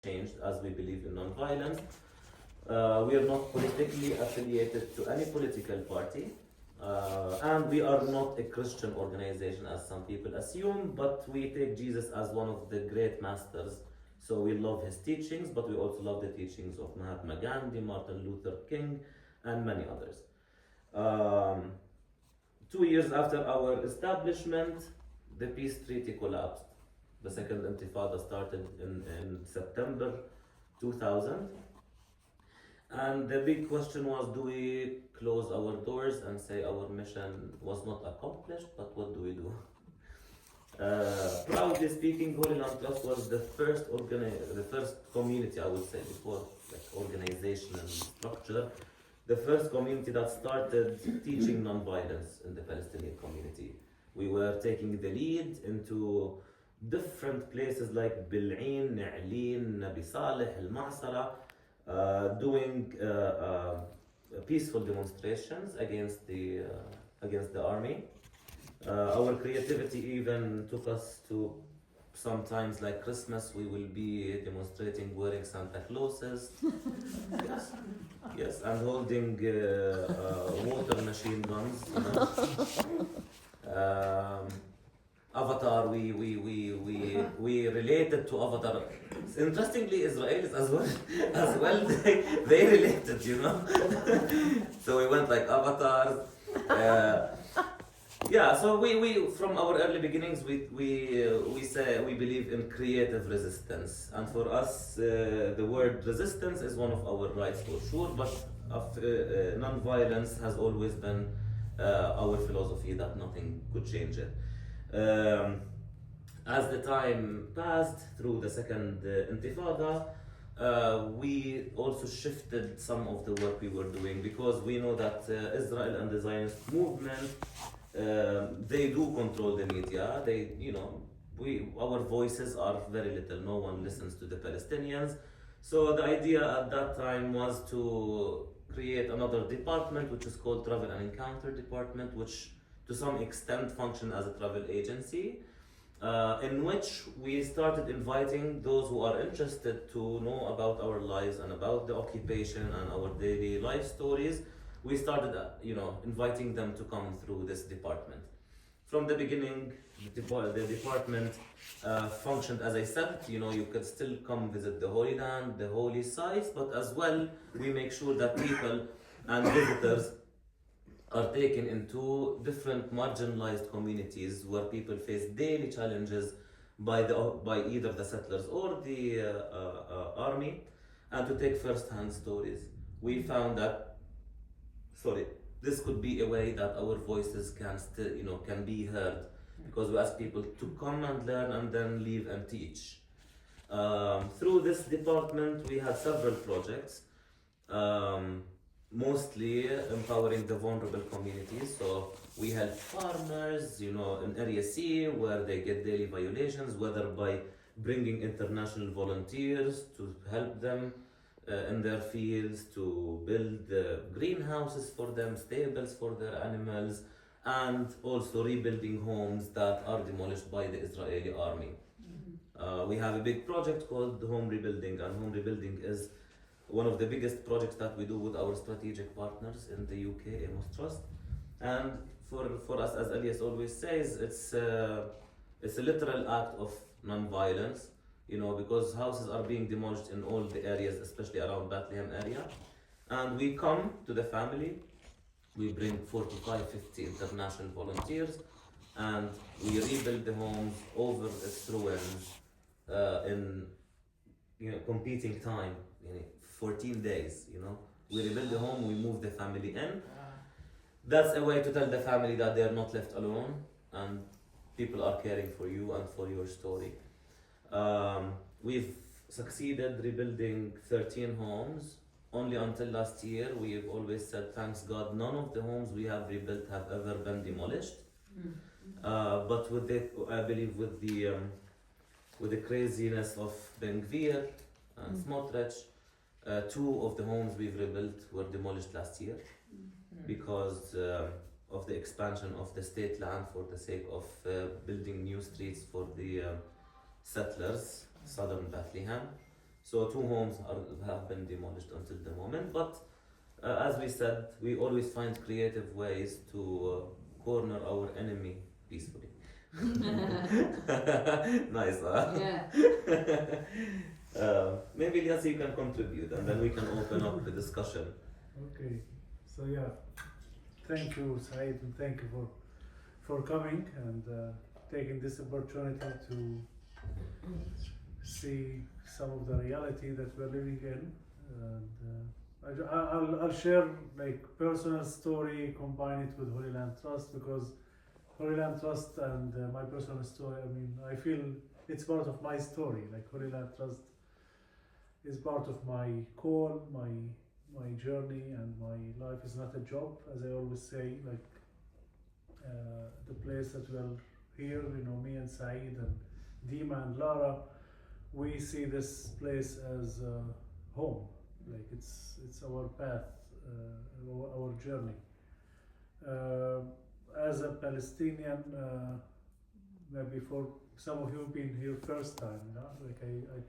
changed as we believe in non-violence. We are not politically affiliated to any political party. And we are not a Christian organization as some people assume, but we take Jesus as one of the great masters. So we love his teachings, but we also love the teachings of Mahatma Gandhi, Martin Luther King, and many others. 2 years after our establishment, the peace treaty collapsed. The second intifada started in September 2000. And the big question was, do we close our doors and say our mission was not accomplished, but what do we do? Proudly speaking, Holyland Trust was the first community, I would say, before like organization and structure, the first community that started teaching non-violence in the Palestinian community. We were taking the lead into different places like Bil'in, Na'lin, Nabi Saleh, Al-Ma'sara, doing peaceful demonstrations against the army. Our creativity even took us to sometimes like Christmas. We will be demonstrating wearing Santa Clauses, yes, and holding water machine guns. Avatar, we related to Avatar. Interestingly, Israelis as well they related, So we went like avatars. So we from our early beginnings we say we believe in creative resistance, and for us the word resistance is one of our rights for sure, but non-violence has always been our philosophy that nothing could change it. As the time passed through the second intifada, we also shifted some of the work we were doing, because we know that Israel and the Zionist movement, they do control the media. Our voices are very little. No one listens to the Palestinians. So the idea at that time was to create another department, which is called Travel and Encounter Department, which to some extent function as a travel agency, in which we started inviting those who are interested to know about our lives and about the occupation and our daily life stories. We started, inviting them to come through this department. From the beginning, the department functioned as I said. You could still come visit the Holy Land, the holy sites, but as well, we make sure that people and visitors are taken into different marginalized communities where people face daily challenges by either the settlers or the army, and to take first-hand stories. We found that, this could be a way that our voices can be heard, because we ask people to come and learn and then leave and teach. Through this department, we had several projects. Mostly empowering the vulnerable communities. So we help farmers, in Area C where they get daily violations, whether by bringing international volunteers to help them in their fields, to build greenhouses for them, stables for their animals, and also rebuilding homes that are demolished by the Israeli army. We have a big project called Home Rebuilding, and home rebuilding is one of the biggest projects that we do with our strategic partners in the UK, Amos Trust. And for us, as Elias always says, it's a literal act of non-violence, because houses are being demolished in all the areas, especially around Bethlehem area. And we come to the family, we bring 45, 50 international volunteers, and we rebuild the homes over its ruins in competing time. 14 days, We rebuild the home, we move the family in. That's a way to tell the family that they are not left alone and people are caring for you and for your story. We've succeeded rebuilding 13 homes. Only until last year, we've always said, thanks God, none of the homes we have rebuilt have ever been demolished. But I believe with the craziness of Ben Gvir and Smotrich, 2 of the homes we've rebuilt were demolished last year because of the expansion of the state land for the sake of building new streets for the settlers, southern Bethlehem. So 2 homes have been demolished until the moment. But as we said, we always find creative ways to corner our enemy peacefully. Nice, huh? Yeah. Maybe Ilyas, you can contribute and then we can open up the discussion. Okay, so yeah, thank you, Saeed, and thank you for coming and taking this opportunity to see some of the reality that we're living in. And I'll share like personal story, combine it with Holyland Trust, because Holyland Trust and my personal story, I mean, I feel it's part of my story. Like Holyland Trust is part of my call, my journey, and my life is not a job, as I always say. Like the place that we're here, you know, me and Saeed and Dima and Lara, we see this place as home. Like it's our path, our journey. As a Palestinian, maybe for some of you been here first time, like I